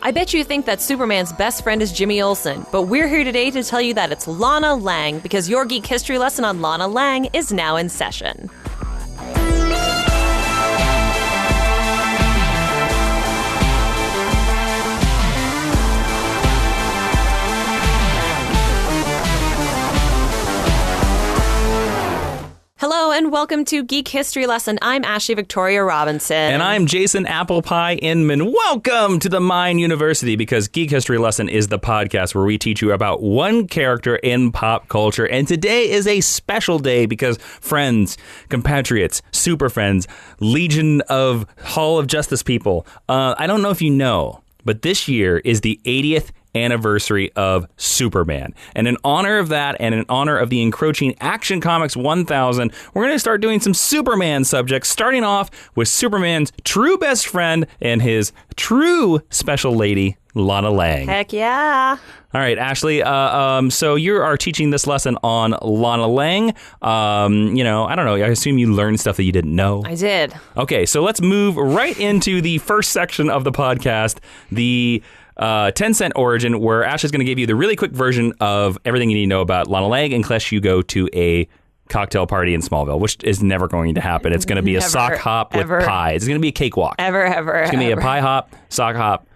I bet you think that Superman's best friend is Jimmy Olsen, but we're here today to tell you that it's Lana Lang, because your geek history lesson on Lana Lang is now in session. Hello and welcome to Geek History Lesson. I'm Ashley Victoria Robinson. And I'm Jason Applepie Inman. Welcome to the Mind University, because Geek History Lesson is the podcast where we teach you about one character in pop culture. And today is a special day because friends, compatriots, super friends, Legion of Hall of Justice people. I don't know if you know, but this year is the 80th anniversary of Superman. And in honor of that, and in honor of the encroaching Action Comics 1000, we're going to start doing some Superman subjects, starting off with Superman's true best friend and his true special lady, Lana Lang. Heck yeah. All right, Ashley, so you are teaching this lesson on Lana Lang. I don't know, I assume you learned stuff that you didn't know. I did. Okay, so let's move right into the first section of the podcast, the 10-cent origin, where Ash is going to give you the really quick version of everything you need to know about Lana Lang, unless you go to a cocktail party in Smallville, which is never going to happen. It's going to be a sock hop with pie. It's going to be a cakewalk. It's going to be a pie hop, sock hop,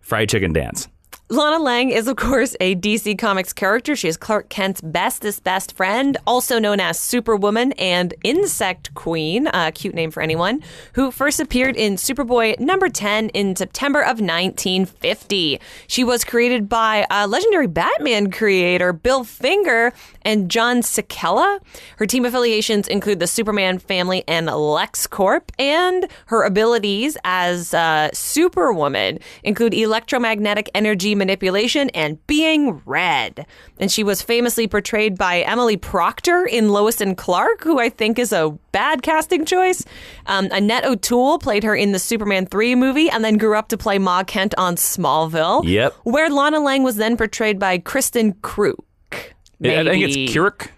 fried chicken dance. Lana Lang is, of course, a DC Comics character. She is Clark Kent's bestest best friend, also known as Superwoman and Insect Queen, a cute name for anyone, who first appeared in Superboy number 10 in September of 1950. She was created by legendary Batman creator Bill Finger and John Sikela. Her team affiliations include the Superman family and LexCorp, and her abilities as Superwoman include electromagnetic energy manipulation and being red. And she was famously portrayed by Emily Proctor in Lois and Clark, who I think is a bad casting choice. Annette O'Toole played her in the Superman 3 movie and then grew up to play Ma Kent on Smallville. Yep. Where Lana Lang was then portrayed by Kristen Kruk. I think it's Kuruk.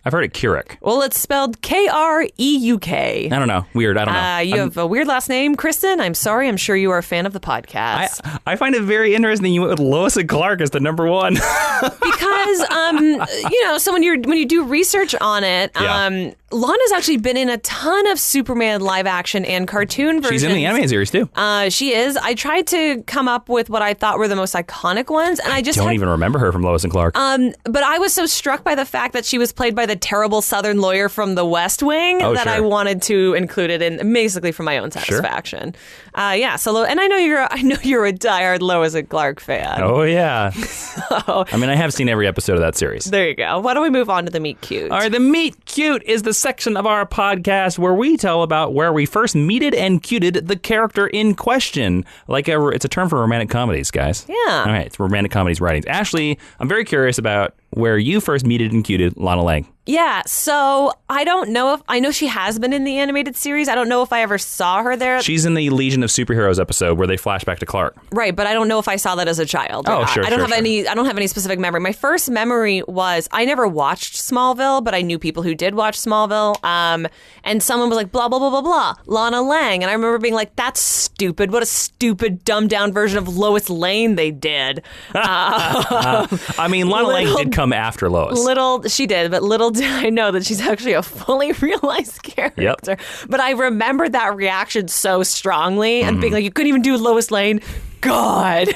I've heard it Kuruk. Well, it's spelled Kreuk. I don't know. Weird. I don't know. You have a weird last name, Kristen. I'm sorry. I'm sure you are a fan of the podcast. I find it very interesting you went with Lois and Clark as the number one. Because, so when you do research on it, Lana's actually been in a ton of Superman live action and cartoon versions. She's in the animated series, too. She is. I tried to come up with what I thought were the most iconic ones, and I don't even remember her from Lois and Clark. But I was so struck by the fact that she was played by the terrible Southern lawyer from The West Wing that I wanted to include it in, basically for my own satisfaction. Sure. So and I know you're a diehard Lois and Clark fan. Oh yeah. I mean, I have seen every episode of that series. There you go. Why don't we move on to the Meet Cute? All right, the Meet Cute is the section of our podcast where we tell about where we first meeted and cuted the character in question. It's a term for romantic comedies, guys. Yeah. All right, it's romantic comedies writings. Ashley, I'm very curious about where you first meted and cuted Lana Lang. Yeah, so I don't know I know she has been in the animated series. I don't know if I ever saw her there. She's in the Legion of Superheroes episode where they flash back to Clark. Right, but I don't know if I saw that as a child. Oh, sure. I don't have any specific memory. My first memory was I never watched Smallville, but I knew people who did watch Smallville. And someone was like, blah, blah, blah, blah, blah, Lana Lang. And I remember being like, that's stupid. What a stupid, dumbed down version of Lois Lane they did. I mean, Lana Lang did come after Lois. She did, but little did I know that she's actually a fully realized character. Yep. But I remember that reaction so strongly and being like, you couldn't even do Lois Lane. God.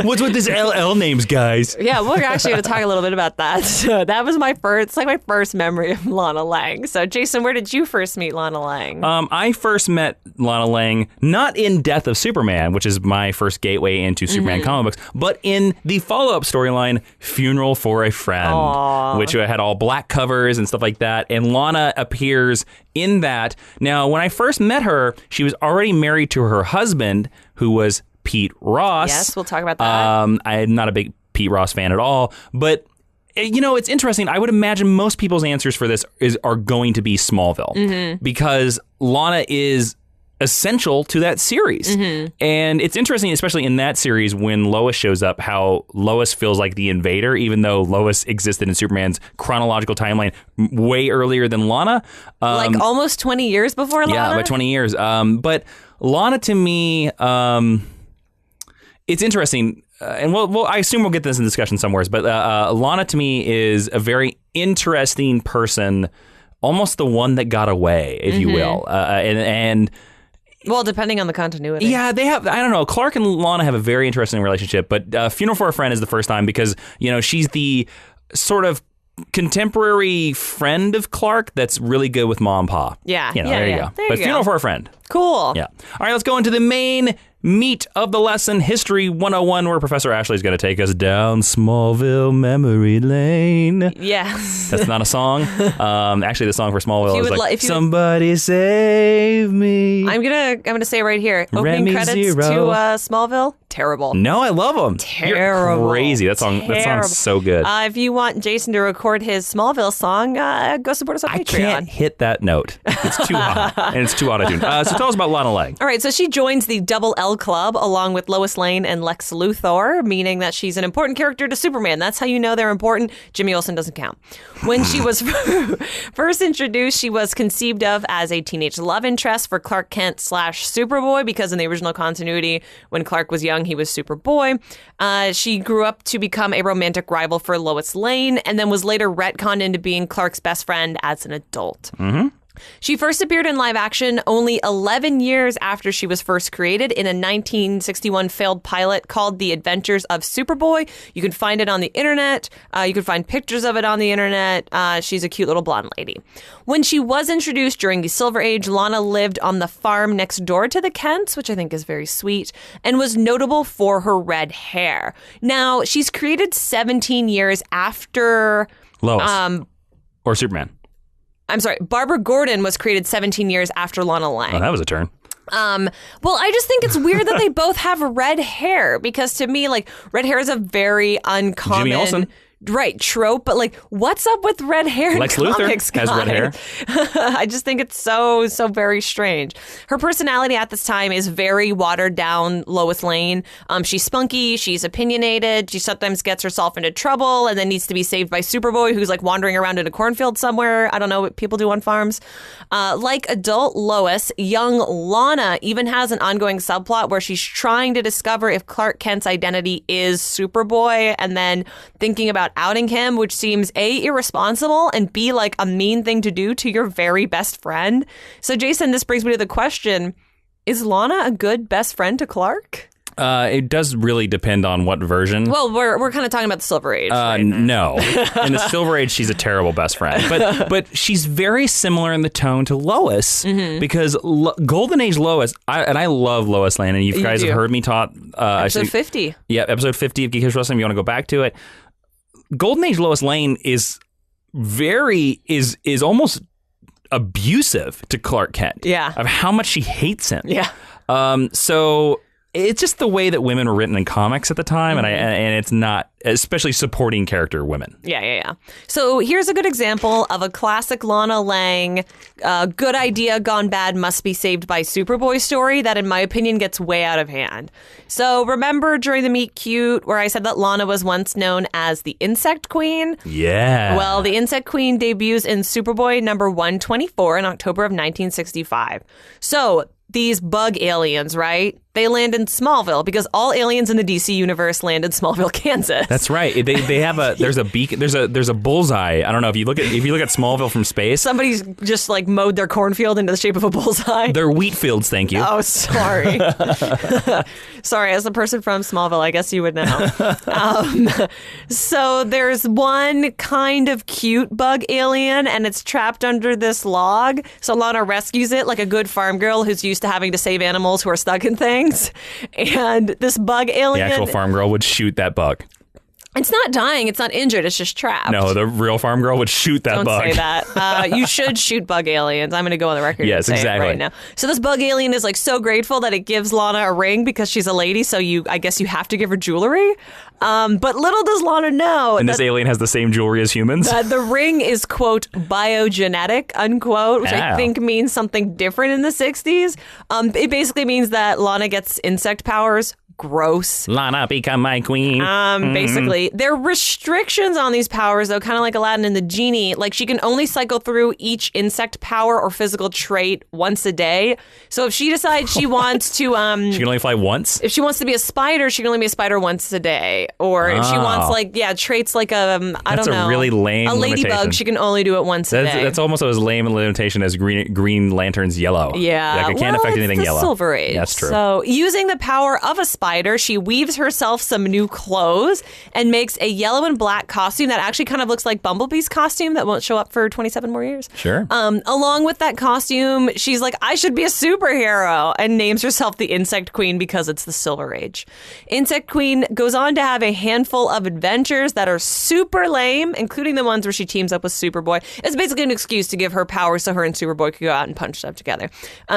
What's with this LL names, guys? Yeah, we're actually going to talk a little bit about that. So that was my first memory of Lana Lang. So Jason, where did you first meet Lana Lang? I first met Lana Lang not in Death of Superman, which is my first gateway into Superman comic books, but in the follow-up storyline, Funeral for a Friend, which had all black covers and stuff like that. And Lana appears in that. Now, when I first met her, she was already married to her husband, who was Pete Ross. Yes, we'll talk about that. I'm not a big Pete Ross fan at all, but it's interesting. I would imagine most people's answers for this are going to be Smallville because Lana is essential to that series. And it's interesting, especially in that series, when Lois shows up, how Lois feels like the invader, even though Lois existed in Superman's chronological timeline way earlier than Lana. Like almost 20 years before Lana? Yeah, about 20 years. But Lana, to me, it's interesting, and I assume we'll get this in discussion somewhere, but Lana to me is a very interesting person, almost the one that got away, if you will. And well, depending on the continuity. Yeah, they have, I don't know, Clark and Lana have a very interesting relationship, but Funeral for a Friend is the first time because, she's the sort of contemporary friend of Clark that's really good with Mom and Pa. Yeah. There you go. But Funeral for a Friend. Cool. Yeah. All right, let's go into the main meat of the lesson, History 101, where Professor Ashley is going to take us down Smallville memory lane. Yes. That's not a song. Actually, the song for Smallville is like, Somebody Save Me. I'm gonna say right here, opening credits to Smallville. Terrible. No, I love them. Terrible. You're crazy. That song's so good. If you want Jason to record his Smallville song, go support us on Patreon. I can't hit that note. It's too high, and it's too auto-tuned. So tell us about Lana Lang. All right, so she joins the Double L Club along with Lois Lane and Lex Luthor, meaning that she's an important character to Superman. That's how you know they're important. Jimmy Olsen doesn't count. When she was first introduced, she was conceived of as a teenage love interest for Clark Kent / Superboy, because in the original continuity, when Clark was young, he was Superboy. She grew up to become a romantic rival for Lois Lane, and then was later retconned into being Clark's best friend as an adult. Mm-hmm. She first appeared in live action only 11 years after she was first created in a 1961 failed pilot called The Adventures of Superboy. You can find it on the internet. You can find pictures of it on the internet. She's a cute little blonde lady. When she was introduced during the Silver Age, Lana lived on the farm next door to the Kents, which I think is very sweet, and was notable for her red hair. Now, she's created 17 years after Lois or Superman. I'm sorry, Barbara Gordon was created 17 years after Lana Lang. Oh, that was a turn. Well, I just think it's weird that they both have red hair, because to me, like, red hair is a very uncommon... Jimmy Olsen. Right, trope, but like, what's up with red hair in Lex comics, Luthor has red hair. I just think it's so very strange. Her personality at this time is very watered down Lois Lane. She's spunky, she's opinionated, she sometimes gets herself into trouble and then needs to be saved by Superboy, who's like wandering around in a cornfield somewhere. I don't know what people do on farms. Like adult Lois, young Lana even has an ongoing subplot where she's trying to discover if Clark Kent's identity is Superboy, and then thinking about outing him, which seems A, irresponsible, and B, like a mean thing to do to your very best friend. So Jason, this brings me to the question, is Lana a good best friend to Clark? It does really depend on what version. Well, we're kind of talking about the Silver Age. Right? No. In the Silver Age, she's a terrible best friend. But she's very similar in the tone to Lois, because Golden Age Lois, I love Lois Lane, and you guys have heard me talk... episode 50. Yeah, episode 50 of Geek History Lesson, if you want to go back to it. Golden Age Lois Lane is almost abusive to Clark Kent. Yeah. Of how much she hates him. Yeah. So it's just the way that women were written in comics at the time, and it's not, especially supporting character women. Yeah. So here's a good example of a classic Lana Lang, good idea gone bad, must be saved by Superboy story that, in my opinion, gets way out of hand. So remember during the Meet Cute where I said that Lana was once known as the Insect Queen? Yeah. Well, the Insect Queen debuts in Superboy number 124 in October of 1965. So these bug aliens, right? They land in Smallville because all aliens in the DC universe land in Smallville, Kansas. That's right. They have there's a beacon, there's a bullseye. I don't know if you look at Smallville from space. Somebody's just like mowed their cornfield into the shape of a bullseye. They're wheat fields, thank you. Oh, sorry. Sorry, as a person from Smallville, I guess you would know. So there's one kind of cute bug alien, and it's trapped under this log. So Lana rescues it like a good farm girl who's used to having to save animals who are stuck in things. And this bug alien... The actual farm girl would shoot that bug. It's not dying. It's not injured. It's just trapped. No, the real farm girl would shoot that bug. Don't say that. You should shoot bug aliens. I'm going to go on the record and say exactly. it right now. So this bug alien is like so grateful that it gives Lana a ring because she's a lady. So I guess you have to give her jewelry. But little does Lana know. And this alien has the same jewelry as humans? The ring is, quote, biogenetic, unquote, which I think means something different in the 60s. It basically means that Lana gets insect powers, gross. Lana, become my queen. Basically. There are restrictions on these powers, though, kind of like Aladdin and the genie. Like, she can only cycle through each insect power or physical trait once a day. So if she decides she wants to... she can only fly once? If she wants to be a spider, she can only be a spider once a day. Or if she wants, traits like I don't know. That's a really lame ladybug, limitation. she can only do it once a day. That's almost as lame a limitation as Green Lantern's yellow. Yeah. Like, it can't affect anything yellow. Silver Age. That's true. So using the power of a spider, she weaves herself some new clothes and makes a yellow and black costume that actually kind of looks like Bumblebee's costume that won't show up for 27 more years. Sure. Along with that costume, she's like, I should be a superhero, and names herself the Insect Queen because it's the Silver Age. Insect Queen goes on to have a handful of adventures that are super lame, including the ones where she teams up with Superboy. It's basically an excuse to give her powers so her and Superboy could go out and punch stuff together.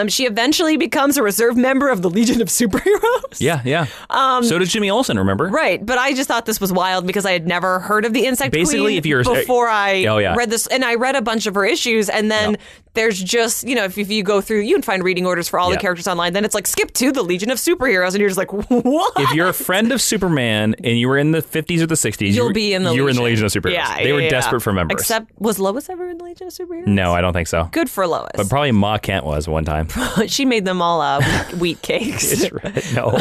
She eventually becomes a reserve member of the Legion of Superheroes. Yeah. So does Jimmy Olsen, remember? Right, but I just thought this was wild because I had never heard of the Insect Basically, Queen if you're before I read this, and I read a bunch of her issues, and then there's just, if you go through, you can find reading orders for all the characters online, then it's like, skip to the Legion of Superheroes, and you're just like, what? If you're a friend of Superman and you were in the 50s or the 60s, you were in the Legion of Superheroes. Yeah, they were desperate for members. Except, was Lois ever in the Legion of Superheroes? No, I don't think so. Good for Lois. But probably Ma Kent was one time. She made them all wheat cakes. No.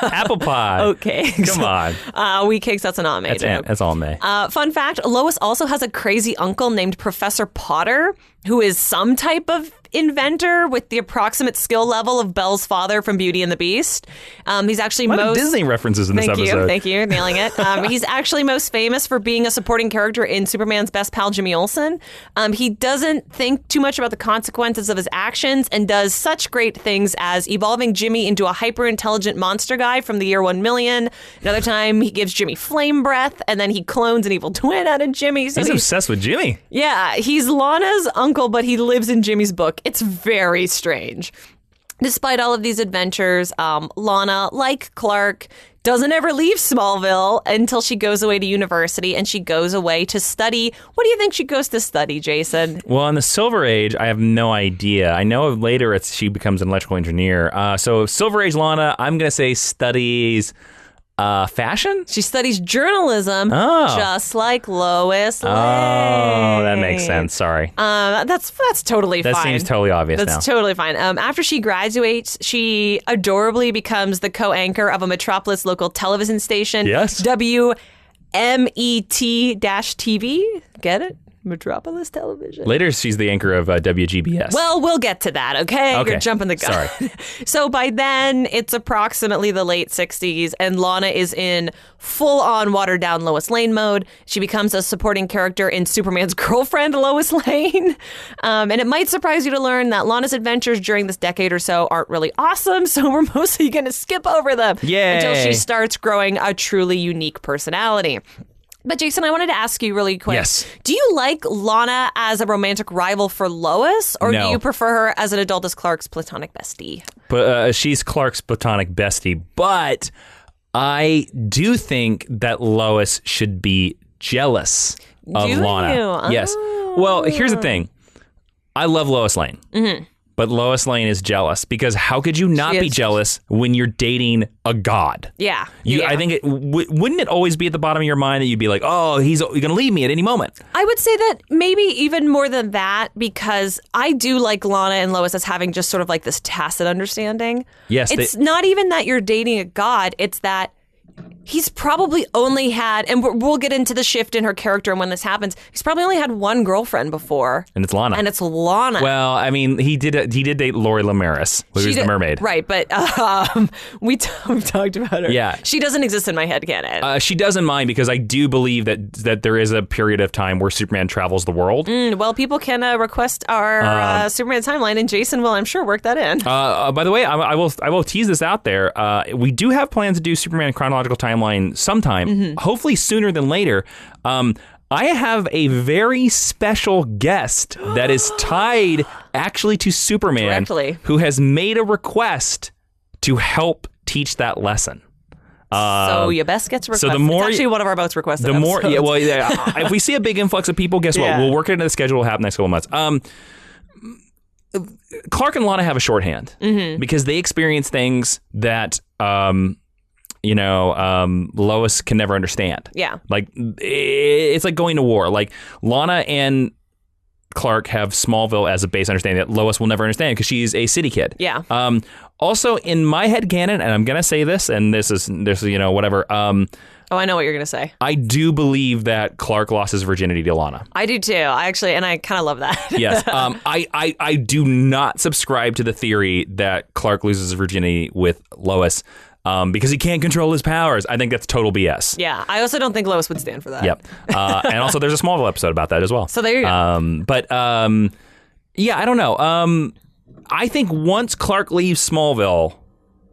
Apple pie. Oat cakes. Come on. Wheat cakes, that's an Aunt May joke. That's all May. Fun fact, Lois also has a crazy uncle named Professor Potter, who is some type of inventor with the approximate skill level of Belle's father from Beauty and the Beast. He's actually a lot of Disney references in this episode. Thank you, nailing it. He's actually most famous for being a supporting character in Superman's best pal, Jimmy Olsen. He doesn't think too much about the consequences of his actions and does such great things as evolving Jimmy into a hyper-intelligent monster guy from the year 1 million. Another time, he gives Jimmy flame breath, and then he clones an evil twin out of Jimmy. So he's obsessed with Jimmy. Yeah, he's Lana's uncle, but he lives in Jimmy's book. It's very strange. Despite all of these adventures, Lana, like Clark, doesn't ever leave Smallville until she goes away to university, and she goes away to study. What do you think she goes to study, Jason? Well, in the Silver Age, I have no idea. I know later she becomes an electrical engineer. So Silver Age Lana, I'm going to say studies... fashion? She studies journalism, just like Lois Lane. Oh, that makes sense. Sorry. That's totally fine. That seems totally obvious now. That's totally fine. After she graduates, she adorably becomes the co-anchor of a Metropolis local television station. Yes. WMET-TV. Get it? Metropolis Television. Later, she's the anchor of WGBS. Well, we'll get to that, okay? You're jumping the gun. Sorry. So by then, it's approximately the late 60s, and Lana is in full-on watered-down Lois Lane mode. She becomes a supporting character in Superman's girlfriend, Lois Lane. And it might surprise you to learn that Lana's adventures during this decade or so aren't really awesome, so we're mostly going to skip over them until she starts growing a truly unique personality. But Jason, I wanted to ask you really quick. Yes. Do you like Lana as a romantic rival for Lois, or do you prefer her as an adult as Clark's platonic bestie? But she's Clark's platonic bestie, but I do think that Lois should be jealous of Lana. Yes. Well, here's the thing. I love Lois Lane. Mm-hmm. But Lois Lane is jealous because how could you not be jealous when you're dating a god? Yeah. I think wouldn't it always be at the bottom of your mind that you'd be like, oh, he's going to leave me at any moment? I would say that maybe even more than that, because I do like Lana and Lois as having just sort of like this tacit understanding. Yes. It's not even that you're dating a god. It's that he's probably only had, and we'll get into the shift in her character and when this happens, he's probably only had one girlfriend before. And it's Lana. Well, I mean, he did date Lori Lamaris, who was the mermaid. Right, but we've talked about her. Yeah. She doesn't exist in my head canon. She doesn't mind because I do believe that there is a period of time where Superman travels the world. Well, people can request our Superman timeline, and Jason will, I'm sure, work that in. By the way, I will tease this out there. We do have plans to do Superman chronological timeline sometime, hopefully sooner than later. I have a very special guest that is tied actually to Superman directly, who has made a request to help teach that lesson. So you best get to request. So the more, it's actually one of our most requested episodes. If we see a big influx of people, guess what? We'll work it into the schedule. It'll happen next couple of months. Clark and Lana have a shorthand because they experience things that Lois can never understand. Yeah. Like, it's like going to war. Like, Lana and Clark have Smallville as a base understanding that Lois will never understand because she's a city kid. Yeah. Also, in my headcanon, and I'm going to say this, and this is whatever. I know what you're going to say. I do believe that Clark lost his virginity to Lana. I do too. I kind of love that. Yes. I do not subscribe to the theory that Clark loses his virginity with Lois because he can't control his powers. I think that's total BS. Yeah. I also don't think Lois would stand for that. Yep. And also, there's a Smallville episode about that as well. So there you go. Yeah, I don't know. I think once Clark leaves Smallville,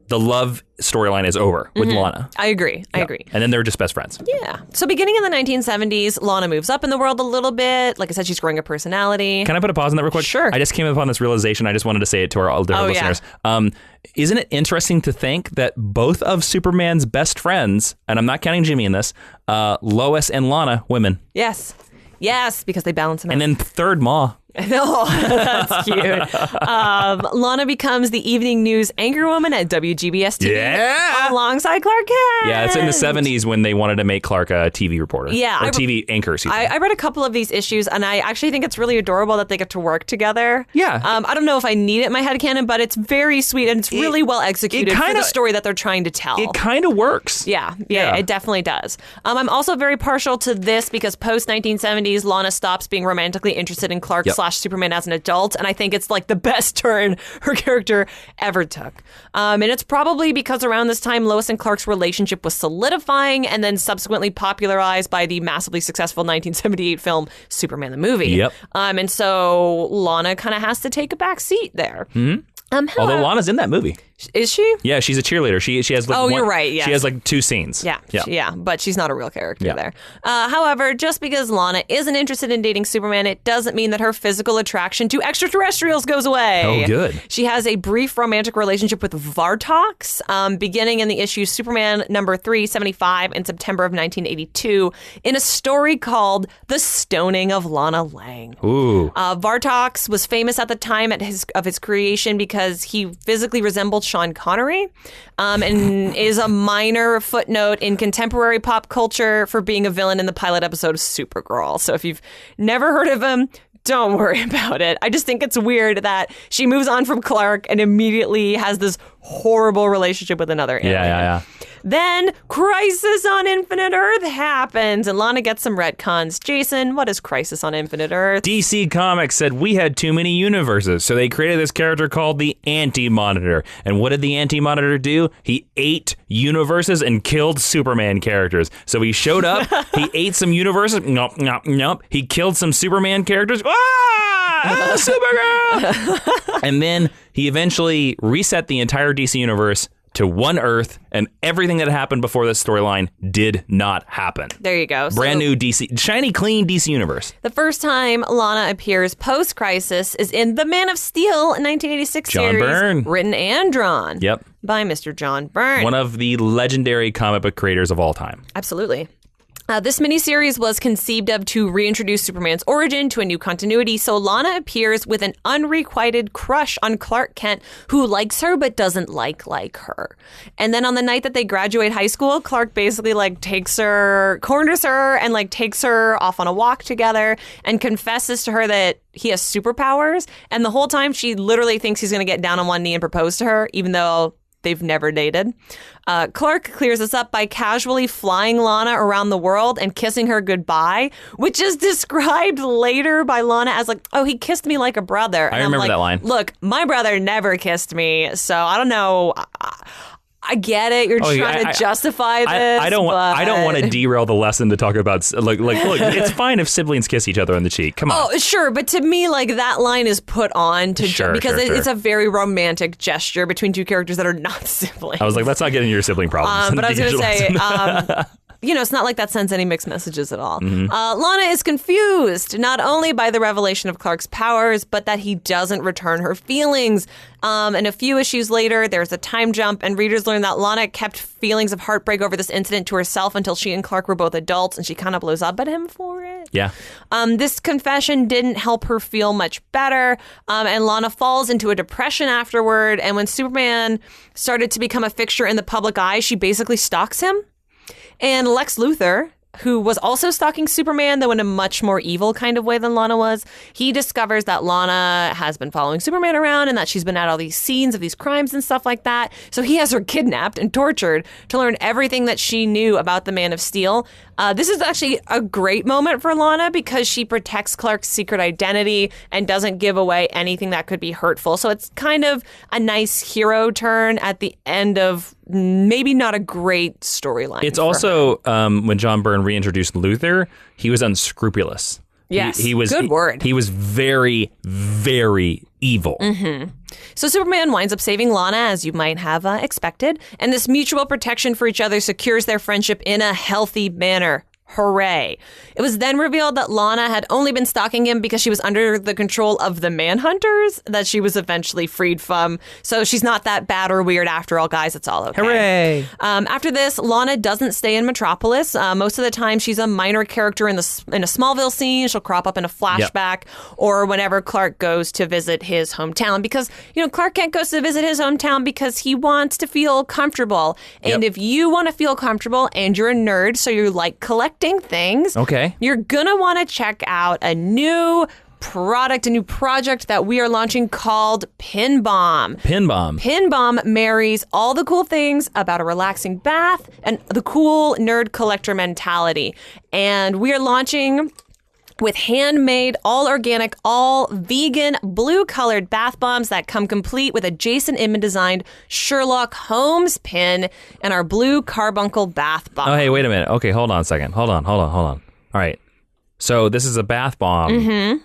the love storyline is over with Lana. I agree. And then they're just best friends. Yeah. So beginning in the 1970s, Lana moves up in the world a little bit. Like I said, she's growing a personality. Can I put a pause on that real quick? Sure. I just came upon this realization. I just wanted to say it to our listeners. Yeah. Isn't it interesting to think that both of Superman's best friends, and I'm not counting Jimmy in this, Lois and Lana, women. Yes. Yes, because they balance him out. And then third Ma. Oh, that's cute. Lana becomes the evening news anchorwoman at WGBS TV alongside Clark Kent. Yeah, it's in the 70s when they wanted to make Clark a TV reporter. Yeah. Or TV anchor. I read a couple of these issues, and I actually think it's really adorable that they get to work together. Yeah. I don't know if I need it in my headcanon, but it's very sweet, and it's really well executed for the story that they're trying to tell. It kind of works. Yeah, it definitely does. I'm also very partial to this because post-1970s, Lana stops being romantically interested in Clark / Superman as an adult, and I think it's like the best turn her character ever took. And it's probably because around this time, Lois and Clark's relationship was solidifying and then subsequently popularized by the massively successful 1978 film Superman the Movie. Yep. And so Lana kind of has to take a back seat there. Mm-hmm. Although Lana's in that movie. Is she? Yeah, she's a cheerleader. She has like you're right. Yeah. She has like 2 scenes. Yeah, but she's not a real character there. However, just because Lana isn't interested in dating Superman, it doesn't mean that her physical attraction to extraterrestrials goes away. Oh, good. She has a brief romantic relationship with Vartox, beginning in the issue Superman number 375 in September of 1982, in a story called The Stoning of Lana Lang. Ooh. Vartox was famous at the time of his creation because he physically resembled Sean Connery, and is a minor footnote in contemporary pop culture for being a villain in the pilot episode of Supergirl. So if you've never heard of him, don't worry about it. I just think it's weird that she moves on from Clark and immediately has this horrible relationship with another alien. Yeah. Then Crisis on Infinite Earth happens, and Lana gets some retcons. Jason, what is Crisis on Infinite Earth? DC Comics said we had too many universes, so they created this character called the Anti-Monitor. And what did the Anti-Monitor do? He ate universes and killed Superman characters. So he showed up, he ate some universes, nope. He killed some Superman characters. Supergirl! And then he eventually reset the entire DC universe to one Earth, and everything that happened before this storyline did not happen. There you go. Brand new DC, shiny, clean DC universe. The first time Lana appears post-Crisis is in the Man of Steel 1986 John series, Byrne. written and drawn by Mr. John Byrne. One of the legendary comic book creators of all time. Absolutely. This miniseries was conceived of to reintroduce Superman's origin to a new continuity, so Lana appears with an unrequited crush on Clark Kent, who likes her but doesn't like her. And then on the night that they graduate high school, Clark basically corners her and takes her off on a walk together and confesses to her that he has superpowers. And the whole time she literally thinks he's going to get down on one knee and propose to her, even though they've never dated. Clark clears this up by casually flying Lana around the world and kissing her goodbye, which is described later by Lana as he kissed me like a brother. And I remember that line. Look, my brother never kissed me, so I don't know. I get it. You're trying to justify this. I don't want to derail the lesson to talk about look. It's fine if siblings kiss each other on the cheek. Come on. Oh, sure, but to me, that line is put on to because it's a very romantic gesture between two characters that are not siblings. I was like, let's not get into your sibling problems. But I was going to say. It's not like that sends any mixed messages at all. Mm-hmm. Lana is confused, not only by the revelation of Clark's powers, but that he doesn't return her feelings. And a few issues later, there's a time jump, and readers learn that Lana kept feelings of heartbreak over this incident to herself until she and Clark were both adults, and she kind of blows up at him for it. Yeah. This confession didn't help her feel much better, and Lana falls into a depression afterward. And when Superman started to become a fixture in the public eye, she basically stalks him. And Lex Luthor, who was also stalking Superman, though in a much more evil kind of way than Lana was, he discovers that Lana has been following Superman around and that she's been at all these scenes of these crimes and stuff like that. So he has her kidnapped and tortured to learn everything that she knew about the Man of Steel. This is actually a great moment for Lana because she protects Clark's secret identity and doesn't give away anything that could be hurtful. So it's kind of a nice hero turn at the end of maybe not a great storyline. It's also when John Byrne reintroduced Luthor, he was unscrupulous. Yes, he was good word. He was very, very evil. Mm-hmm. So Superman winds up saving Lana, as you might have expected, and this mutual protection for each other secures their friendship in a healthy manner. Hooray. It was then revealed that Lana had only been stalking him because she was under the control of the Manhunters that she was eventually freed from. So she's not that bad or weird after all, guys. It's all okay. Hooray. After this, Lana doesn't stay in Metropolis. Most of the time, she's a minor character in a Smallville scene. She'll crop up in a flashback or whenever Clark goes to visit his hometown because, Clark Kent goes to visit his hometown because he wants to feel comfortable. And if you want to feel comfortable and you're a nerd, so you like collecting things, you're gonna want to check out a new project that we are launching called Pin Bomb. Pin Bomb marries all the cool things about a relaxing bath and the cool nerd collector mentality. And we are launching with handmade, all organic, all vegan, blue-colored bath bombs that come complete with a Jason Inman-designed Sherlock Holmes pin and our blue carbuncle bath bomb. Oh, hey, wait a minute. Okay, hold on a second. Hold on. All right. So this is a bath bomb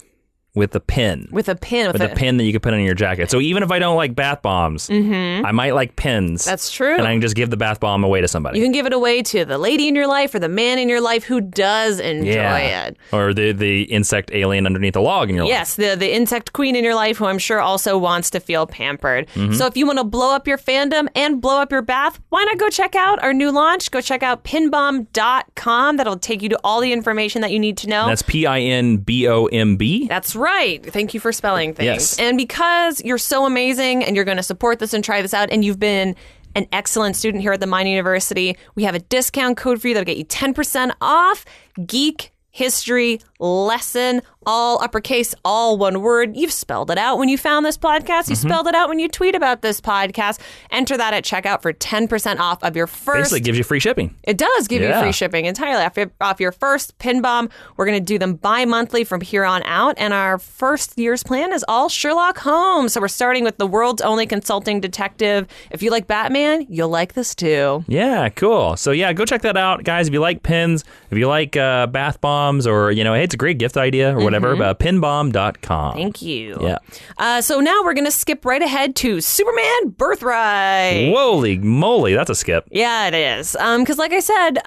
with a pin. With a pin that you could put on your jacket. So even if I don't like bath bombs, I might like pins. That's true. And I can just give the bath bomb away to somebody. You can give it away to the lady in your life or the man in your life who does enjoy it. Or the insect alien underneath the log in your life. Yes, the insect queen in your life who I'm sure also wants to feel pampered. So if you want to blow up your fandom and blow up your bath, why not go check out our new launch? Go check out pinbomb.com. That'll take you to all the information that you need to know. And that's PINBOMB? That's right. Thank you for spelling things. Yes. And because you're so amazing and you're going to support this and try this out, and you've been an excellent student here at the Mine University, we have a discount code for you that'll get you 10% off. Geek History Lesson, all uppercase, all one word. You've spelled it out when you found this podcast. You spelled it out when you tweet about this podcast. Enter that at checkout for 10% off of your first. Basically gives you free shipping. It does give you free shipping entirely off your first Pin Bomb. We're going to do them bi-monthly from here on out. And our first year's plan is all Sherlock Holmes. So we're starting with the world's only consulting detective. If you like Batman, you'll like this too. Yeah, cool. So go check that out, guys. If you like pins, if you like bath bombs, or, hey, it's a great gift idea or whatever, pinbomb.com. Thank you. Yeah. So now we're going to skip right ahead to Superman Birthright. Holy moly, that's a skip. Yeah, it is. Because like I said,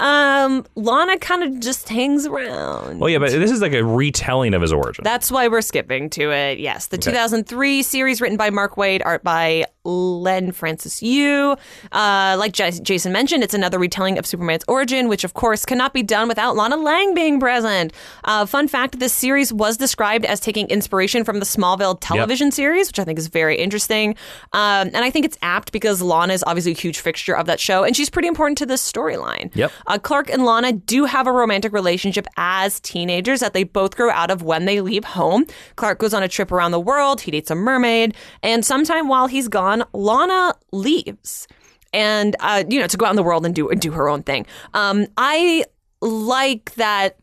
Lana kind of just hangs around. Well, yeah, but this is like a retelling of his origin. That's why we're skipping to it. Yes. The 2003 series written by Mark Waid, art by Len Francis Yu. Like Jason mentioned, it's another retelling of Superman's origin, which of course cannot be done without Lana Lang being present. Fun fact, this series was described as taking inspiration from the Smallville television series, which I think is very interesting. And I think it's apt because Lana is obviously a huge fixture of that show, and she's pretty important to this storyline. Clark and Lana do have a romantic relationship as teenagers that they both grow out of when they leave home. Clark goes on a trip around the world, he dates a mermaid, and sometime while he's gone, Lana leaves. And, to go out in the world and do her own thing. I like that,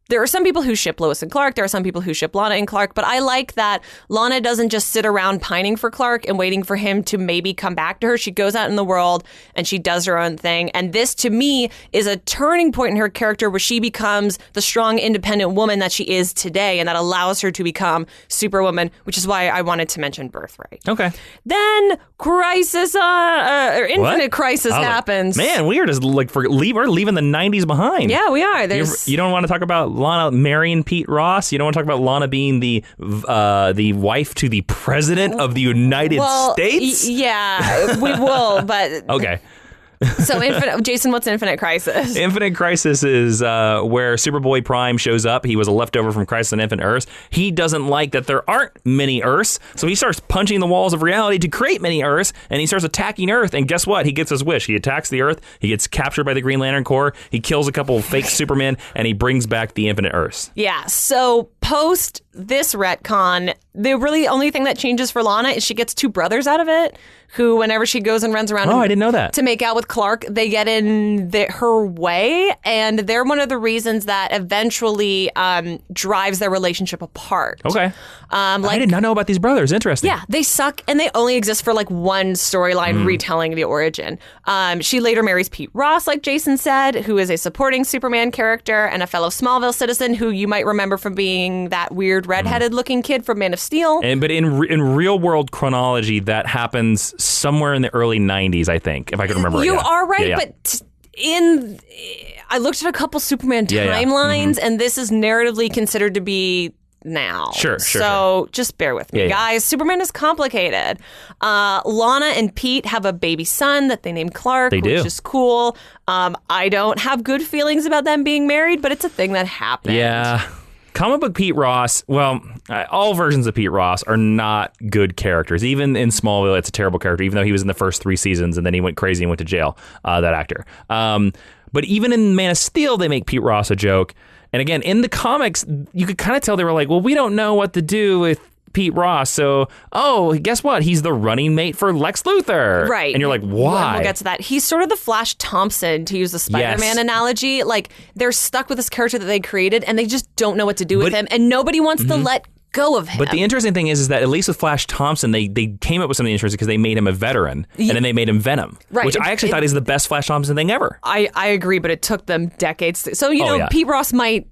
there are some people who ship Lois and Clark. There are some people who ship Lana and Clark. But I like that Lana doesn't just sit around pining for Clark and waiting for him to maybe come back to her. She goes out in the world and she does her own thing. And this, to me, is a turning point in her character where she becomes the strong, independent woman that she is today. And that allows her to become Superwoman, which is why I wanted to mention Birthright. Okay. Then Infinite Crisis happens. Man, we are just we're leaving the 90s behind. Yeah, we are. You don't want to talk about Lana marrying Pete Ross? You don't want to talk about Lana being the wife to the president of the United States? Yeah, we will, but... Okay. So, Jason, what's Infinite Crisis? Infinite Crisis is where Superboy Prime shows up. He was a leftover from Crisis on Infinite Earths. He doesn't like that there aren't many Earths, so he starts punching the walls of reality to create many Earths, and he starts attacking Earth, and guess what? He gets his wish. He attacks the Earth, he gets captured by the Green Lantern Corps, he kills a couple of fake Supermen, and he brings back the Infinite Earths. Yeah, so post this retcon, the really only thing that changes for Lana is she gets two brothers out of it, who, whenever she goes and runs around I didn't know that. to make out with Clark, they get in her way, and they're one of the reasons that eventually drives their relationship apart. Okay. I did not know about these brothers. Interesting. Yeah, they suck, and they only exist for like one storyline retelling the origin. She later marries Pete Ross, like Jason said, who is a supporting Superman character and a fellow Smallville citizen who you might remember from being that weird redheaded looking kid from Man of Steel. But in real world chronology, that happens somewhere in the early 90s, I think, if I can remember. You are right, but I looked at a couple Superman timelines, and this is narratively considered to be now. Sure. So just bear with me, guys. Superman is complicated. Lana and Pete have a baby son that they named Clark, which is cool. I don't have good feelings about them being married, but it's a thing that happened. Yeah. Comic book Pete Ross, all versions of Pete Ross are not good characters. Even in Smallville, it's a terrible character, even though he was in the first 3 seasons and then he went crazy and went to jail, that actor. But even in Man of Steel, they make Pete Ross a joke. And again, in the comics, you could kind of tell they were like, well, we don't know what to do with Pete Ross, so, guess what? He's the running mate for Lex Luthor. Right. And you're like, why? We'll get to that. He's sort of the Flash Thompson, to use the Spider-Man analogy. Like, they're stuck with this character that they created, and they just don't know what to do with him, and nobody wants to let go of him. But the interesting thing is that at least with Flash Thompson, they came up with something interesting because they made him a veteran, and then they made him Venom, which I actually thought is the best Flash Thompson thing ever. I agree, but it took them decades. So, Pete Ross might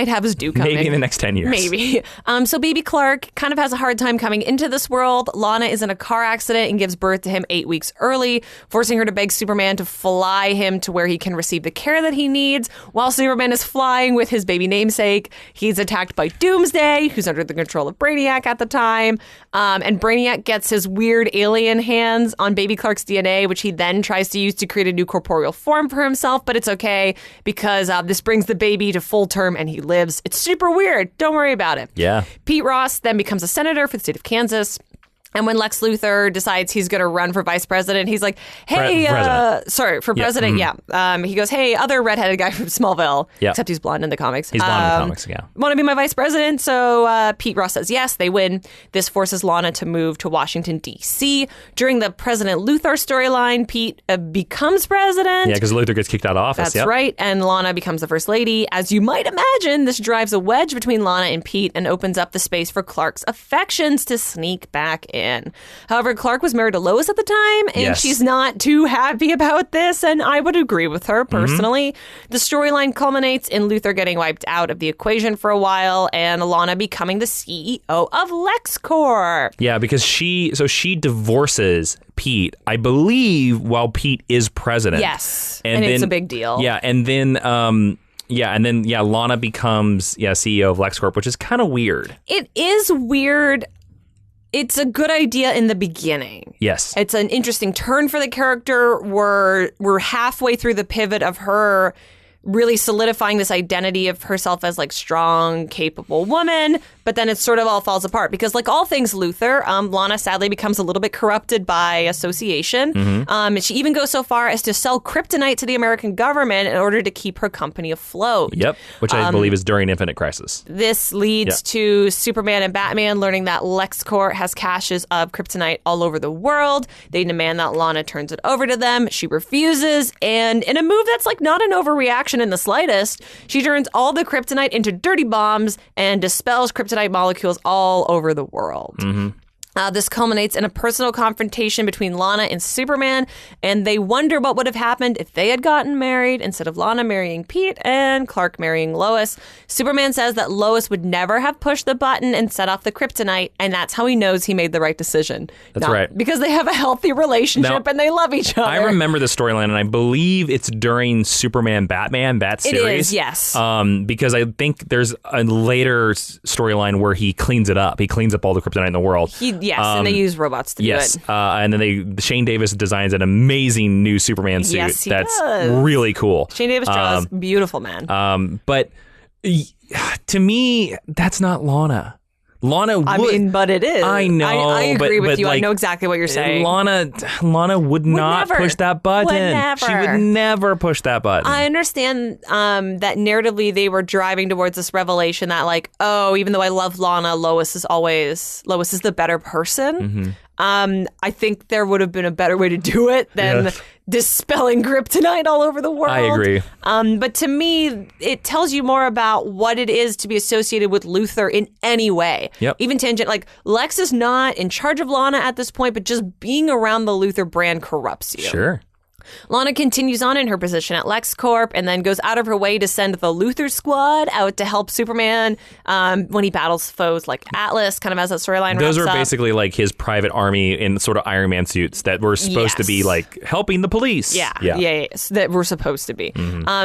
have his due coming. Maybe in the next 10 years. Maybe. So baby Clark kind of has a hard time coming into this world. Lana is in a car accident and gives birth to him 8 weeks early, forcing her to beg Superman to fly him to where he can receive the care that he needs. While Superman is flying with his baby namesake, he's attacked by Doomsday, who's under the control of Brainiac at the time. And Brainiac gets his weird alien hands on baby Clark's DNA, which he then tries to use to create a new corporeal form for himself. But it's okay because this brings the baby to full term and he lives. It's super weird. Don't worry about it. Yeah. Pete Ross then becomes a senator for the state of Kansas. And when Lex Luthor decides he's going to run for vice president, he's like, hey, president, he goes, hey, other redheaded guy from Smallville, except he's blonde in the comics. He's blonde in the comics, yeah. Want to be my vice president? So Pete Ross says yes, they win. This forces Lana to move to Washington, D.C. During the President Luthor storyline, Pete becomes president. Yeah, because Luthor gets kicked out of office. That's right, and Lana becomes the first lady. As you might imagine, this drives a wedge between Lana and Pete and opens up the space for Clark's affections to sneak back in. However, Clark was married to Lois at the time, and she's not too happy about this, and I would agree with her personally. The storyline culminates in Luthor getting wiped out of the equation for a while, and Lana becoming the CEO of LexCorp. Yeah, because she divorces Pete, I believe, while Pete is president. Yes, and it's a big deal. Yeah, and then Lana becomes CEO of LexCorp, which is kind of weird. It is weird. It's a good idea in the beginning. Yes. It's an interesting turn for the character. We're halfway through the pivot of her really solidifying this identity of herself as like strong, capable woman. But then it sort of all falls apart because like all things Luthor, Lana sadly becomes a little bit corrupted by association. She even goes so far as to sell kryptonite to the American government in order to keep her company afloat. Yep, which I believe is during Infinite Crisis. This leads to Superman and Batman learning that LexCorp has caches of kryptonite all over the world. They demand that Lana turns it over to them. She refuses, and in a move that's like not an overreaction in the slightest, she turns all the kryptonite into dirty bombs and dispels kryptonite molecules all over the world. This culminates in a personal confrontation between Lana and Superman, and they wonder what would have happened if they had gotten married instead of Lana marrying Pete and Clark marrying Lois. Superman says that Lois would never have pushed the button and set off the kryptonite, and that's how he knows he made the right decision. That's right. Because they have a healthy relationship and they love each other. I remember the storyline, and I believe it's during Superman Batman, that series. It is, yes. Because I think there's a later storyline where he cleans it up. He cleans up all the kryptonite in the world. Yes, and they use robots to do it. And then Shane Davis designs an amazing new Superman suit that's really cool. Shane Davis draws beautiful, man. But to me, that's not Lana. Lana would. I mean, but it is. I know. I agree with you. Like, I know exactly what you're saying. Lana would not push that button. She would never push that button. I understand that narratively they were driving towards this revelation that, like, oh, even though I love Lana, Lois is the better person. I think there would have been a better way to do it than dispelling kryptonite all over the world. I agree. But to me, it tells you more about what it is to be associated with Luthor in any way. Yep. Even tangent, like Lex is not in charge of Lana at this point, but just being around the Luthor brand corrupts you. Sure. Lana continues on in her position at LexCorp and then goes out of her way to send the Luthor Squad out to help Superman when he battles foes like Atlas, kind of as that storyline Those wraps are up. basically like his private army in sort of Iron Man suits that were supposed to be like helping the police. Yeah, that we're supposed to be.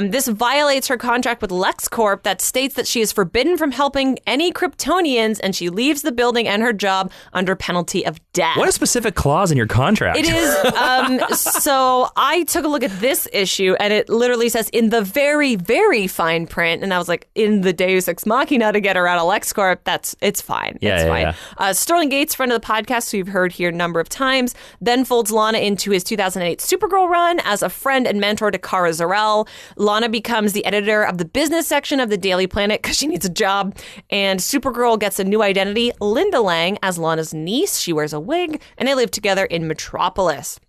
This violates her contract with LexCorp that states that she is forbidden from helping any Kryptonians, and she leaves the building and her job under penalty of death. What a specific clause in your contract. It is. So I took a look at this issue, and it literally says in the very, very fine print, and I was like, in the Deus Ex Machina to get her out of LexCorp, it's fine. It's fine. Sterling Gates, friend of the podcast, who you've heard here a number of times, then folds Lana into his 2008 Supergirl run as a friend and mentor to Kara Zor-El. Lana becomes the editor of the business section of the Daily Planet because she needs a job, and Supergirl gets a new identity, Linda Lang, as Lana's niece. She wears a wig, and they live together in Metropolis.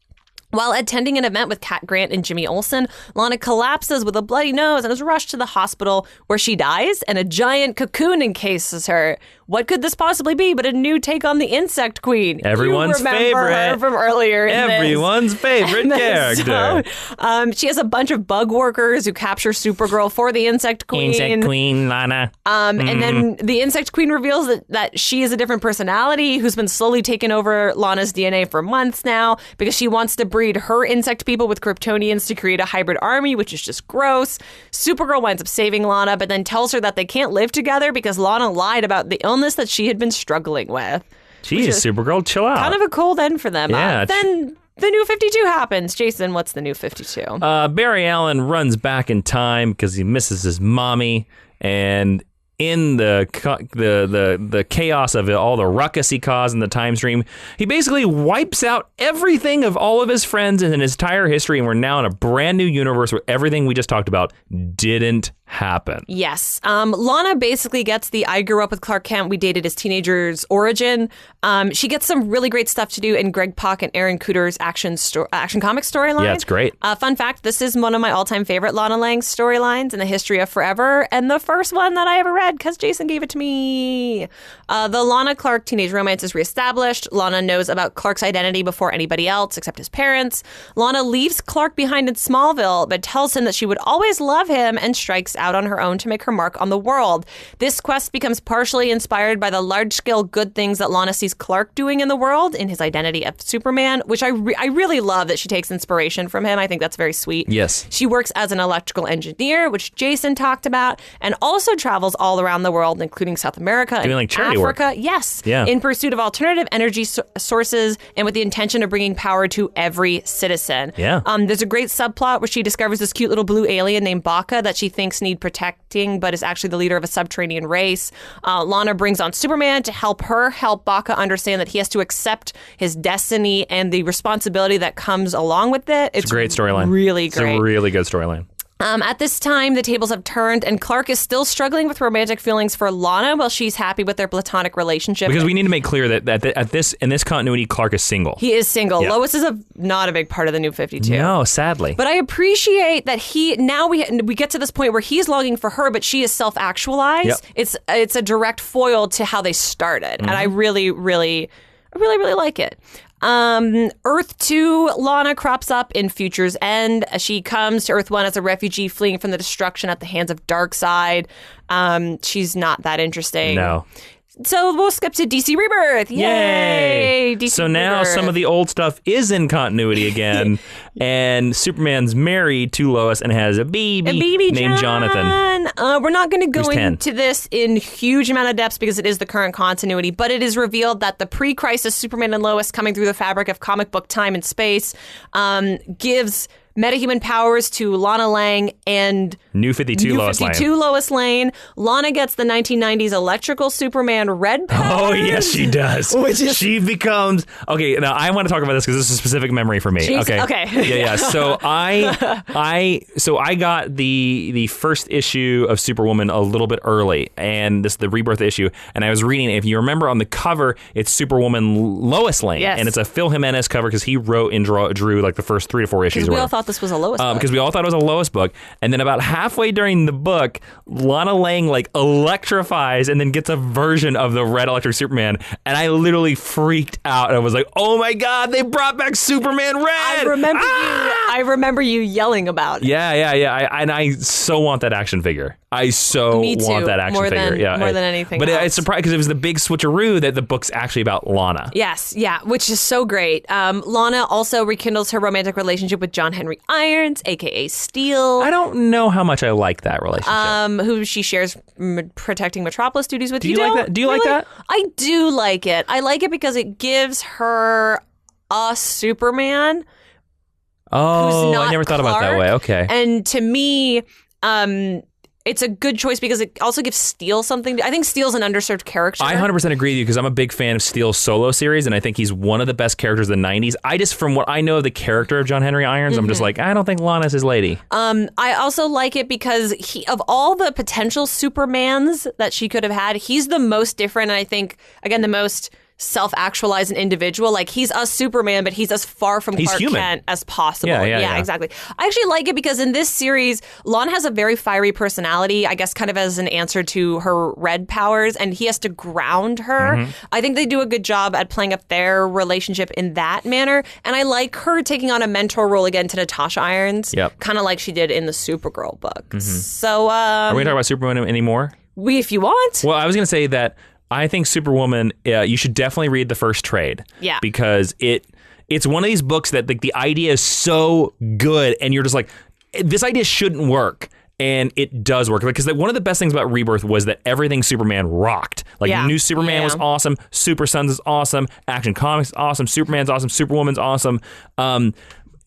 While attending an event with Cat Grant and Jimmy Olsen, Lana collapses with a bloody nose and is rushed to the hospital where she dies and a giant cocoon encases her. What could this possibly be but a new take on the Insect Queen? Everyone's you remember favorite. Her from earlier in Everyone's this. favorite character. So, she has a bunch of bug workers who capture Supergirl for the Insect Queen. Insect Queen, Lana. And then the Insect Queen reveals that she is a different personality who's been slowly taking over Lana's DNA for months now because she wants to breed her insect people with Kryptonians to create a hybrid army, which is just gross. Supergirl winds up saving Lana, but then tells her that they can't live together because Lana lied about the illness that she had been struggling with. Jeez, Supergirl, chill out. Kind of a cold end for them. Yeah, then the New 52 happens. Jason, what's the New 52? Barry Allen runs back in time because he misses his mommy, and in the chaos of it, all the ruckus he caused in the time stream, he basically wipes out everything of all of his friends in his entire history, and we're now in a brand new universe where everything we just talked about didn't happen. Yes. Lana basically gets the I grew up with Clark Kent, we dated as teenagers origin. She gets some really great stuff to do in Greg Pak and Aaron Kuder's action comic storyline. Yeah, it's great. Fun fact, this is one of my all-time favorite Lana Lang storylines in the history of forever, and the first one that I ever read because Jason gave it to me. The Lana-Clark teenage romance is reestablished. Lana knows about Clark's identity before anybody else except his parents. Lana leaves Clark behind in Smallville, but tells him that she would always love him and strikes out on her own to make her mark on the world. This quest becomes partially inspired by the large-scale good things that Lana sees Clark doing in the world in his identity of Superman, which I really love that she takes inspiration from him. I think that's very sweet. Yes. She works as an electrical engineer, which Jason talked about, and also travels all around the world, including South America and like charity Africa. Work. Yes. Yeah. In pursuit of alternative energy sources and with the intention of bringing power to every citizen. Yeah. There's a great subplot where she discovers this cute little blue alien named Baka that she thinks need protecting, but is actually the leader of a subterranean race. Lana brings on Superman to help Baka understand that he has to accept his destiny and the responsibility that comes along with it. It's a great storyline. Really great. It's a really good storyline. At this time, the tables have turned, and Clark is still struggling with romantic feelings for Lana while she's happy with their platonic relationship. Because we need to make clear that in this continuity, Clark is single. He is single. Yeah. Lois is not a big part of the New 52. No, sadly. But I appreciate that we get to this point where he's longing for her, but she is self-actualized. Yep. It's a direct foil to how they started, and I really like it. Earth 2, Lana crops up in Future's End. She comes to Earth 1 as a refugee fleeing from the destruction at the hands of Darkseid. She's not that interesting. No. So we'll skip to DC Rebirth. Yay! DC so now Rebirth. some of the old stuff is in continuity again, and Superman's married to Lois and has a baby named Jonathan. We're not going to go Who's 10. into this in huge amount of depth because it is the current continuity, but it is revealed that the pre-crisis Superman and Lois coming through the fabric of comic book time and space gives metahuman powers to Lana Lang and New 52 Lois Lane. Lana gets the 1990s electrical Superman red powers. Oh, yes, she does. She becomes... Okay, now I want to talk about this because this is a specific memory for me. Jeez, Okay. Yeah. So I got the first issue of Superwoman a little bit early, and this is the Rebirth issue, and I was reading, if you remember on the cover, it's Superwoman Lois Lane. Yes. And it's a Phil Jimenez cover because he wrote and drew like the first 3 or 4 issues. We all thought this was a Lois book. Because we all thought it was a Lois book. And then about halfway during the book, Lana Lang like electrifies and then gets a version of the red electric Superman. And I literally freaked out. I was like, oh my God, they brought back Superman red. I remember you yelling about it. Yeah. I so want that action figure. I so Me too. want that action figure. More than anything But else. it's surprised because it was the big switcheroo that the book's actually about Lana. Yes, yeah, which is so great. Lana also rekindles her romantic relationship with John Henry Irons, a.k.a. Steel. I don't know how much I like that relationship. Who she shares protecting Metropolis duties with. Do you like that? Do you like that? I do like it. I like it because it gives her a Superman. Oh, who's not I never thought about it that Clark. way. Okay. And to me, it's a good choice because it also gives Steel something. I think Steel's an underserved character. I 100% agree with you because I'm a big fan of Steele's solo series, and I think he's one of the best characters of the 90s. From what I know of the character of John Henry Irons, I'm just like, I don't think Lana's his lady. I also like it because of all the potential Supermans that she could have had, he's the most different, and I think, again, the most self-actualized an individual. Like, he's a Superman, but he's as far from Clark Kent as possible. Yeah, exactly. I actually like it because in this series, Lana has a very fiery personality, I guess kind of as an answer to her red powers, and he has to ground her. Mm-hmm. I think they do a good job at playing up their relationship in that manner, and I like her taking on a mentor role again to Natasha Irons, kind of like she did in the Supergirl book. Mm-hmm. So, are we going to talk about Superwoman anymore? If you want. Well, I was going to say that I think Superwoman, you should definitely read the first trade. Yeah. Because it's one of these books that the idea is so good, and you're just like, this idea shouldn't work. And it does work. Because one of the best things about Rebirth was that everything Superman rocked. New Superman was awesome. Super Sons is awesome. Action Comics is awesome. Superman's awesome. Superwoman's awesome.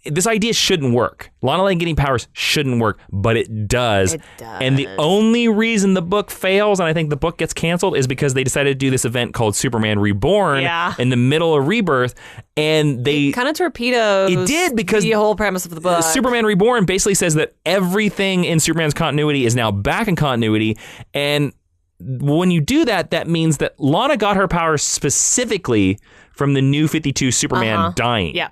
This idea shouldn't work. Lana Lang getting powers shouldn't work, but it does. It does. And the only reason the book fails, and I think the book gets canceled, is because they decided to do this event called Superman Reborn in the middle of Rebirth, and they kind of torpedoes. It did, because the whole premise of the book. Superman Reborn basically says that everything in Superman's continuity is now back in continuity, and when you do that, that means that Lana got her powers specifically from the New 52 Superman dying. Yeah.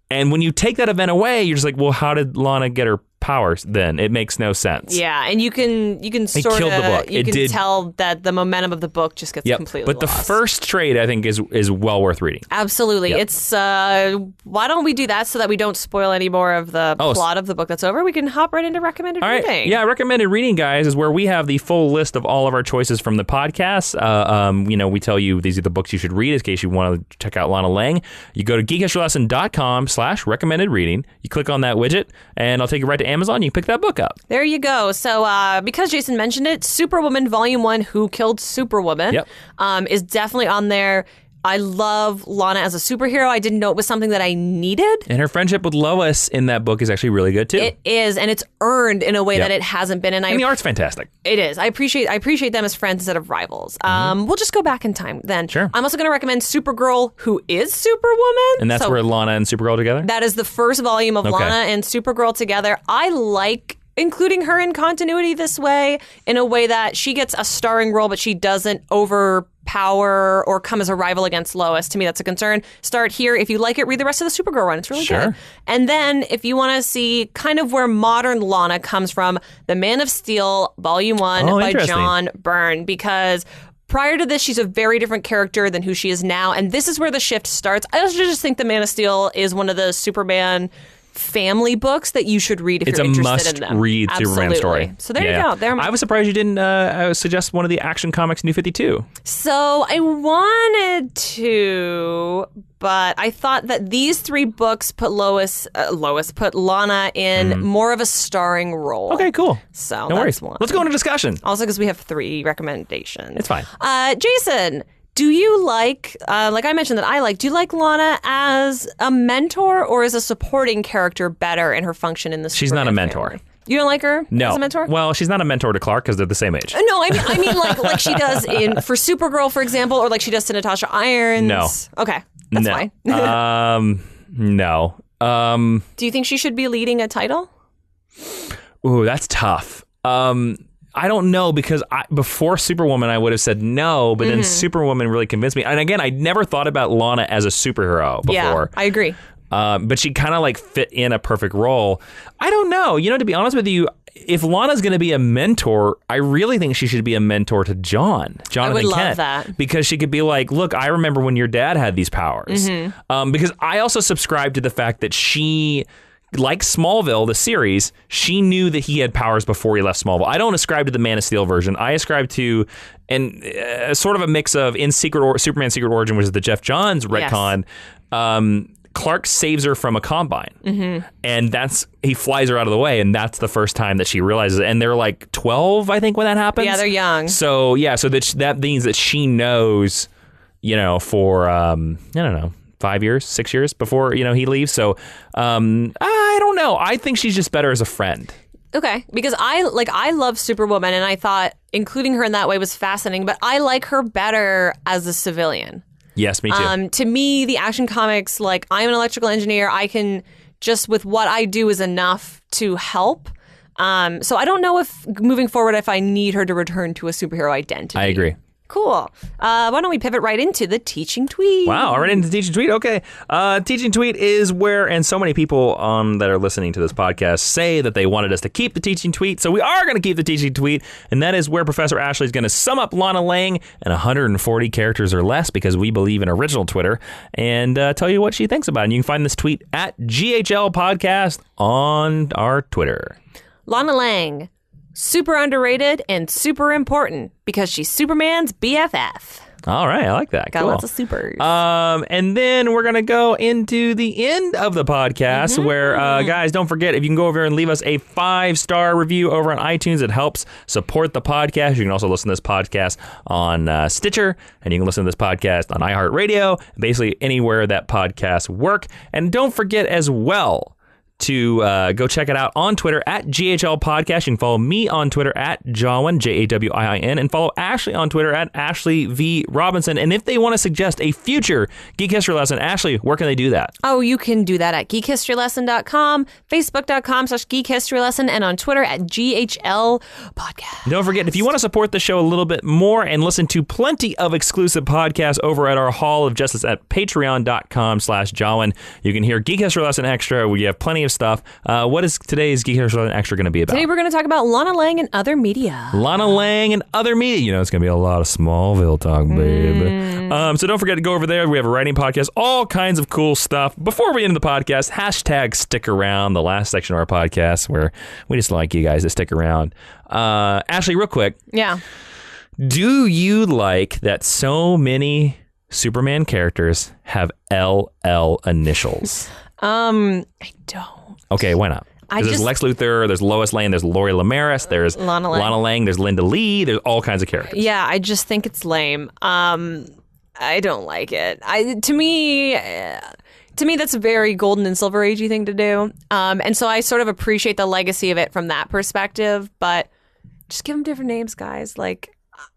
And when you take that event away, you're just like, well, how did Lana get her powers then? It makes no sense. Yeah, and you can sort killed the book. of tell that the momentum of the book just gets completely lost. But the lost. first trade, I think, is well worth reading. Absolutely. It's why don't we do that so that we don't spoil any more of the plot of the book that's over? We can hop right into recommended reading. Yeah, recommended reading, guys, is where we have the full list of all of our choices from the podcast. We tell you these are the books you should read in case you want to check out Lana Lang. You go to geekhistorylesson.com/recommended reading. You click on that widget, and I'll take you right to Amazon. You can pick that book up. There you go. So because Jason mentioned it, Superwoman Volume 1, Who Killed Superwoman, is definitely on there. I love Lana as a superhero. I didn't know it was something that I needed. And her friendship with Lois in that book is actually really good, too. It is, and it's earned in a way that it hasn't been. And the art's fantastic. It is. I appreciate them as friends instead of rivals. We'll just go back in time then. Sure. I'm also going to recommend Supergirl, Who is Superwoman. And that's where Lana and Supergirl together? That is the first volume of Lana and Supergirl together. I like including her in continuity this way, in a way that she gets a starring role, but she doesn't overpower or come as a rival against Lois. To me, that's a concern. Start here. If you like it, read the rest of the Supergirl run. It's really good. And then if you want to see kind of where modern Lana comes from, The Man of Steel, Volume 1 by John Byrne, because prior to this, she's a very different character than who she is now, and this is where the shift starts. I also just think The Man of Steel is one of the Superman family books that you should read if you're interested in them. It's a must-read Superman story. So there you go. I was surprised you didn't suggest one of the Action Comics New 52. So I wanted to, but I thought that these 3 books put put Lana in more of a starring role. Okay, cool. So no worries. One. Let's go into discussion. Also, because we have 3 recommendations. It's fine. Jason, do you like I mentioned do you like Lana as a mentor or as a supporting character better in her function in the Superman She's not a mentor. family? You don't like her No. as a mentor? Well, she's not a mentor to Clark because they're the same age. No, I mean like she does for Supergirl, for example, or like she does to Natasha Irons. No. Okay, that's fine. No. Do you think she should be leading a title? Ooh, that's tough. I don't know because before Superwoman, I would have said no, but then Superwoman really convinced me. And again, I never thought about Lana as a superhero before. Yeah, I agree. But she kind of like fit in a perfect role. I don't know. To be honest with you, if Lana's going to be a mentor, I really think she should be a mentor to Jonathan Kent. I would love that. Because she could be like, look, I remember when your dad had these powers. Because I also subscribe to the fact that she... like Smallville, the series, she knew that he had powers before he left Smallville. I don't ascribe to the Man of Steel version. I ascribe to sort of a mix of in Superman Secret Origin, which is the Jeff Johns retcon. Yes. Clark saves her from a combine, and he flies her out of the way, and that's the first time that she realizes it. And they're like 12, I think, when that happens. Yeah, they're young. So that means that she knows, for I don't know. 5 years, 6 years before, he leaves. So, I don't know. I think she's just better as a friend. Okay. Because I love Superwoman, and I thought including her in that way was fascinating, but I like her better as a civilian. Yes, me too. To me, the Action Comics, I'm an electrical engineer. I can just, with what I do is enough to help. So I don't know if moving forward, if I need her to return to a superhero identity. I agree. Cool. Why don't we pivot right into the teaching tweet? Wow, already into teaching tweet? Okay. Teaching tweet is where, and so many people that are listening to this podcast say that they wanted us to keep the teaching tweet, so we are going to keep the teaching tweet, and that is where Professor Ashley is going to sum up Lana Lang in 140 characters or less, because we believe in original Twitter, and tell you what she thinks about it. And you can find this tweet at GHL Podcast on our Twitter. Lana Lang. Super underrated and super important because she's Superman's BFF. All right, I like that. Got cool. lots of supers. And then we're going to go into the end of the podcast where, guys, don't forget, if you can go over and leave us a 5-star review over on iTunes, it helps support the podcast. You can also listen to this podcast on Stitcher, and you can listen to this podcast on iHeartRadio, basically anywhere that podcasts work. And don't forget as well to go check it out on Twitter at GHL Podcast. You can follow me on Twitter at Jawin, Jawiin, and follow Ashley on Twitter at Ashley V. Robinson. And if they want to suggest a future Geek History lesson, Ashley, where can they do that? Oh, you can do that at geekhistorylesson.com, facebook.com/geekhistorylesson, and on Twitter at GHL Podcast. Don't forget, if you want to support the show a little bit more and listen to plenty of exclusive podcasts over at our Hall of Justice at patreon.com/Jawin, you can hear Geek History Lesson Extra. We have plenty of stuff. What is today's Geek History Lesson Extra going to be about? Today we're going to talk about Lana Lang and other media. Lana Lang and other media. It's going to be a lot of Smallville talk, babe. So don't forget to go over there. We have a writing podcast, all kinds of cool stuff. Before we end the podcast, hashtag stick around, the last section of our podcast where we just like you guys to stick around. Ashley, real quick. Yeah. Do you like that so many Superman characters have LL initials? I don't. Okay, why not? There's Lex Luthor, there's Lois Lane, there's Lori Lamaris, there's Lana Lang, there's Linda Lee, there's all kinds of characters. Yeah, I just think it's lame. I don't like it. To me, that's a very golden and silver agey thing to do. And so I sort of appreciate the legacy of it from that perspective, but just give them different names, guys.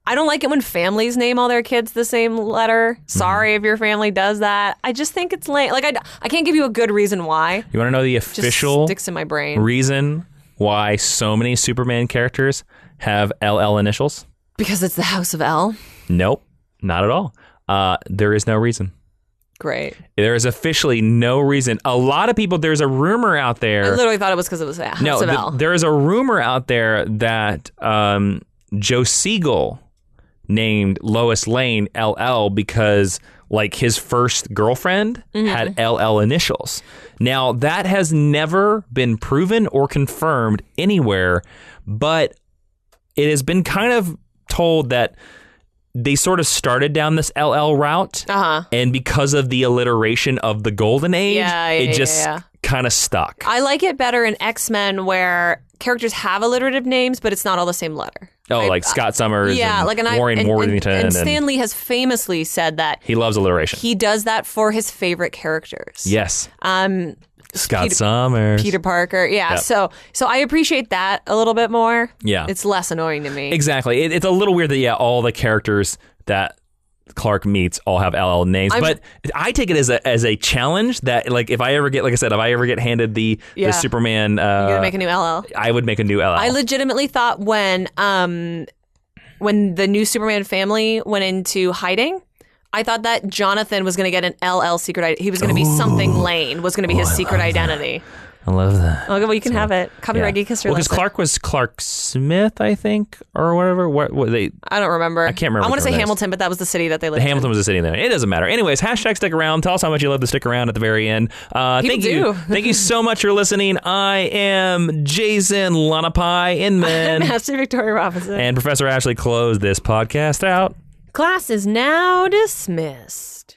I don't like it when families name all their kids the same letter. Sorry if your family does that. I just think it's lame. I can't give you a good reason why. You want to know the official just sticks in my brain reason why so many Superman characters have LL initials? Because it's the House of L? Nope, not at all. There is no reason. Great. There is officially no reason. A lot of people, there's a rumor out there. I literally thought it was because it was the House of L. There is a rumor out there that Joe Siegel named Lois Lane LL because like his first girlfriend had LL initials. Now that has never been proven or confirmed anywhere, but it has been kind of told that they sort of started down this LL route, and because of the alliteration of the golden age, it just kind of stuck. I like it better in X-Men where characters have alliterative names, but it's not all the same letter. Oh, like Scott Summers and Warren Worthington. And Stan Lee has famously said that he loves alliteration. He does that for his favorite characters. Yes. Scott Summers. Peter Parker. Yeah. Yep. So I appreciate that a little bit more. Yeah. It's less annoying to me. Exactly. It's a little weird that, all the characters that Clark meets all have LL names, but I take it as a challenge that, like, if I ever get handed the Superman, you're gonna make a new LL. I would make a new LL. I legitimately thought when the new Superman family went into hiding, I thought that Jonathan was going to get an LL secret identity. He was going to be something Lane, was going to be his secret identity. I love that. Okay, well, you can have it. Copyright Geek History. Well, because Clark was Clark Smith, I think, or whatever. What they? I don't remember. I can't remember. I want to say Hamilton, but that was the city that they lived in. Hamilton was the city there. It doesn't matter. Anyways, hashtag stick around. Tell us how much you love to stick around at the very end. Thank you. Thank you so much for listening. I am Jason Lana Pie Inman. Master Victoria Robinson. And Professor Ashley closed this podcast out. Class is now dismissed.